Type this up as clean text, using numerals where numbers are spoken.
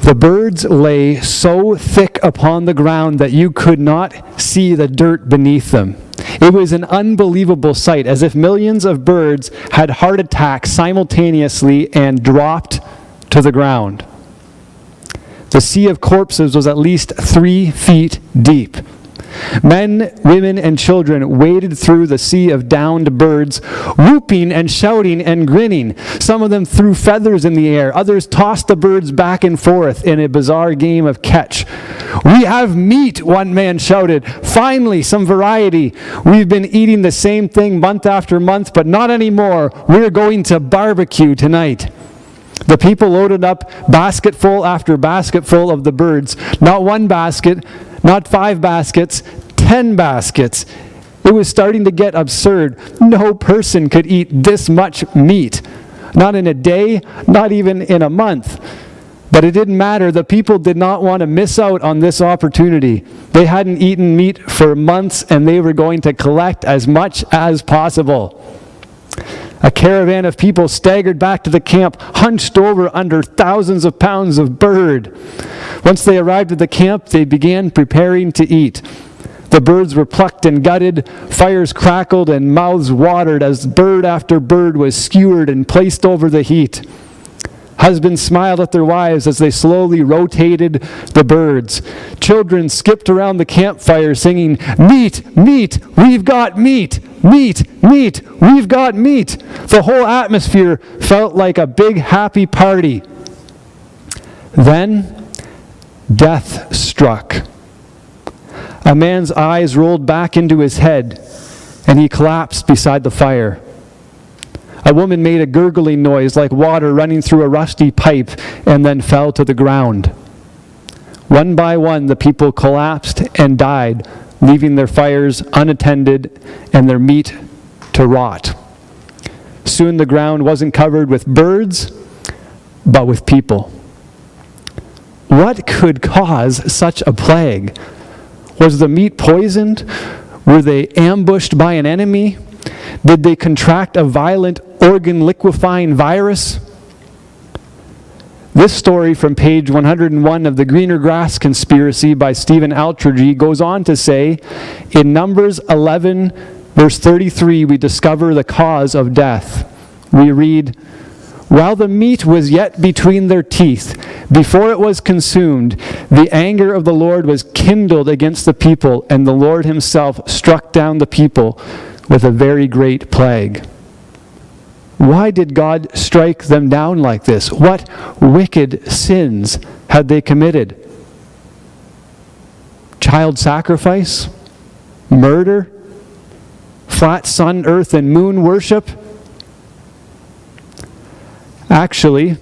The birds lay so thick upon the ground that you could not see the dirt beneath them. It was an unbelievable sight, as if millions of birds had heart attacks simultaneously and dropped to the ground. The sea of corpses was at least 3 feet deep. Men, women, and children waded through the sea of downed birds, whooping and shouting and grinning. Some of them threw feathers in the air. Others tossed the birds back and forth in a bizarre game of catch. "We have meat," one man shouted. "Finally, some variety. We've been eating the same thing month after month, but not anymore. We're going to barbecue tonight." The people loaded up basketful after basketful of the birds. Not one basket, not 5 baskets, 10 baskets. It was starting to get absurd. No person could eat this much meat. Not in a day, not even in a month. But it didn't matter. The people did not want to miss out on this opportunity. They hadn't eaten meat for months, and they were going to collect as much as possible. A caravan of people staggered back to the camp, hunched over under thousands of pounds of bird. Once they arrived at the camp, they began preparing to eat. The birds were plucked and gutted, fires crackled, and mouths watered as bird after bird was skewered and placed over the heat. Husbands smiled at their wives as they slowly rotated the birds. Children skipped around the campfire singing, "Meat, meat, we've got meat! Meat, meat, we've got meat!" The whole atmosphere felt like a big happy party. Then, death struck. A man's eyes rolled back into his head, and he collapsed beside the fire. A woman made a gurgling noise like water running through a rusty pipe and then fell to the ground. One by one, the people collapsed and died, leaving their fires unattended and their meat to rot. Soon the ground wasn't covered with birds, but with people. What could cause such a plague? Was the meat poisoned? Were they ambushed by an enemy? Did they contract a violent organ liquefying virus? This story from page 101 of The Greener Grass Conspiracy by Stephen Altrigi goes on to say, in Numbers 11, verse 33, we discover the cause of death. We read, "While the meat was yet between their teeth, before it was consumed, the anger of the Lord was kindled against the people, and the Lord himself struck down the people with a very great plague." Why did God strike them down like this? What wicked sins had they committed? Child sacrifice? Murder? Flat sun, earth, and moon worship? Actually,